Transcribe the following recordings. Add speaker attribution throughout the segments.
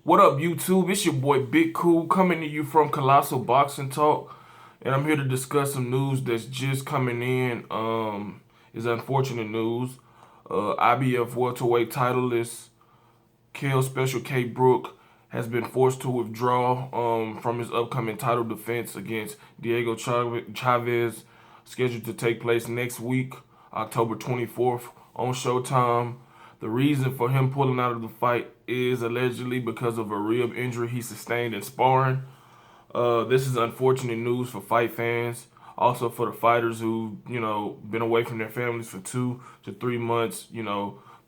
Speaker 1: What up, YouTube? It's your boy Big Cool coming to you from Colossal Boxing Talk, and I'm here to discuss some news that's just coming in. Is unfortunate news. IBF welterweight titleist Kell Brook has been forced to withdraw from his upcoming title defense against Diego Chaves, scheduled to take place next week, October 24th on Showtime. The reason for him pulling out of the fight is allegedly because of a rib injury he sustained in sparring. This is unfortunate news for fight fans, also for the fighters who, been away from their families for 2 to 3 months,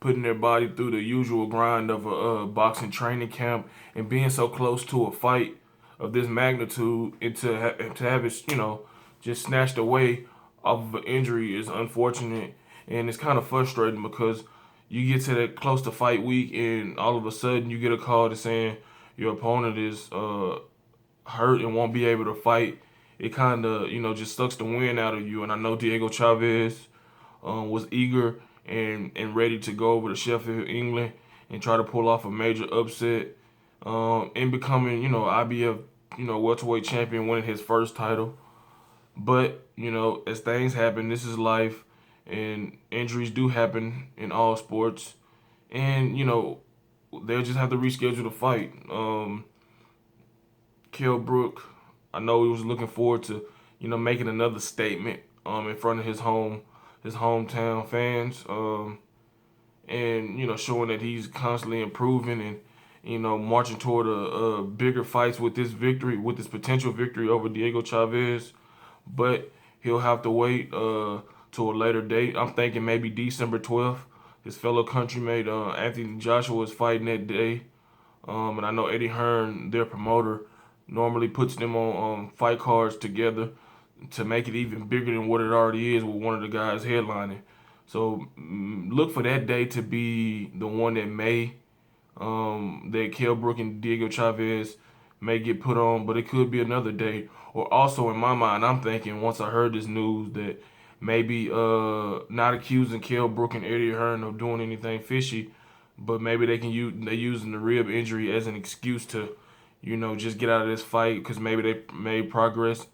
Speaker 1: putting their body through the usual grind of a boxing training camp and being so close to a fight of this magnitude and to have it, just snatched away off of an injury is unfortunate, and it's kind of frustrating because you get to that close to fight week and all of a sudden you get a call to saying your opponent is hurt and won't be able to fight. It kind of, just sucks the wind out of you. And I know Diego Chaves was eager and ready to go over to Sheffield, England, and try to pull off a major upset and becoming, IBF, welterweight champion, winning his first title. But, as things happen, this is life, and injuries do happen in all sports. And, they'll just have to reschedule the fight. Kell Brook, I know he was looking forward to, making another statement in front of his hometown fans, and showing that he's constantly improving and marching toward a bigger fights with this victory, with this potential victory over Diego Chaves. But he'll have to wait to a later date. I'm thinking maybe December 12th. His fellow countrymate Anthony Joshua is fighting that day, and I know Eddie Hearn, their promoter, normally puts them on fight cards together to make it even bigger than what it already is with one of the guys headlining. So look for that day to be the one that Kell Brook and Diego Chaves may get put on, but it could be another day. Or also in my mind, I'm thinking once I heard this news that maybe not accusing Kell Brook and Eddie Hearn of doing anything fishy, but maybe they using the rib injury as an excuse to just get out of this fight because maybe they made progress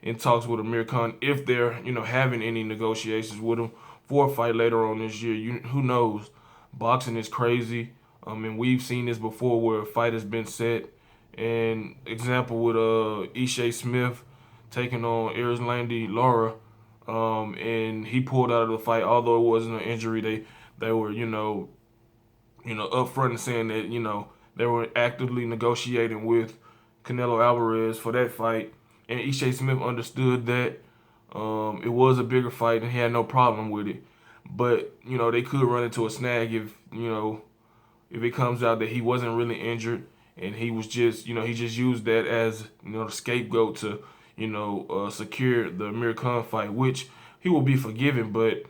Speaker 1: in talks with Amir Khan if they're, having any negotiations with him for a fight later on this year. Who knows? Boxing is crazy. And we've seen this before where a fight has been set. And example with Ishe Smith taking on Erislandy Lara, and he pulled out of the fight, although it wasn't an injury. They were, upfront and saying that, they were actively negotiating with Canelo Alvarez for that fight, and Ishe Smith understood that it was a bigger fight and he had no problem with it. But they could run into a snag if it comes out that he wasn't really injured and he was just he just used that as the scapegoat to secure the Amir Khan fight, which he will be forgiven. But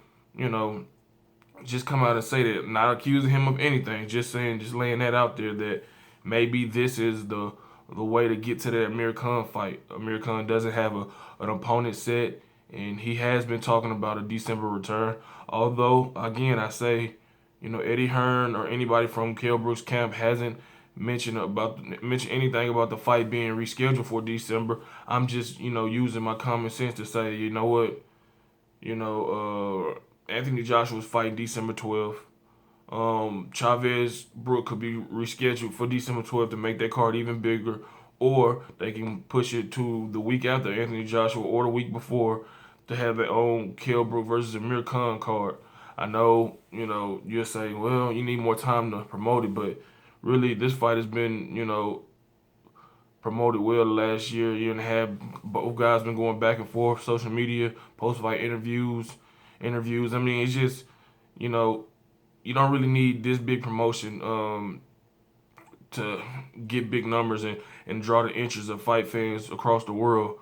Speaker 1: just come out and say that, not accusing him of anything, just laying that out there that maybe this is the way to get to that Amir Khan fight. Amir Khan doesn't have an opponent set, and he has been talking about a December return. Although, again, I say, Eddie Hearn or anybody from Kell Brook's camp hasn't mentioned anything about the fight being rescheduled for December. I'm just, using my common sense to say, you know what, Anthony Joshua's fighting December 12th. Chaves Brook could be rescheduled for December 12th to make that card even bigger, or they can push it to the week after Anthony Joshua or the week before to have their own Kell Brook versus Amir Khan card. I know, you're saying, well, you need more time to promote it, but really this fight has been, promoted well last year and a half. Both guys been going back and forth, social media, post-fight interviews. I mean, it's just, you don't really need this big promotion to get big numbers and draw the interest of fight fans across the world.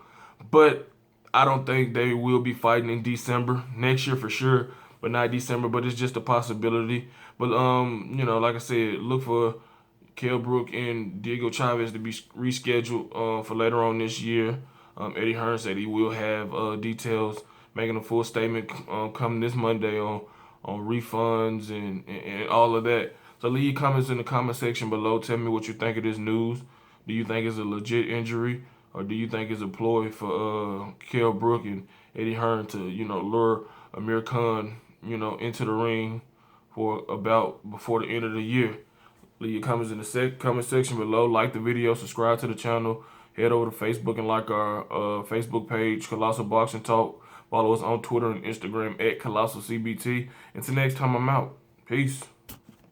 Speaker 1: But I don't think they will be fighting in December next year for sure, but not December. But it's just a possibility. But like I said, look for Kell Brook and Diego Chaves to be rescheduled for later on this year. Eddie Hearn said he will have details, making a full statement coming this Monday on refunds and all of that. So leave your comments in the comment section below. Tell me what you think of this news. Do you think it's a legit injury, or do you think it's a ploy for Kell Brook and Eddie Hearn to, lure Amir Khan, into the ring for about before the end of the year? Leave your comments in the comment section below. Like the video, subscribe to the channel. Head over to Facebook and like our Facebook page, Colossal Boxing Talk. Follow us on Twitter and Instagram at Colossal CBT. Until next time, I'm out. Peace.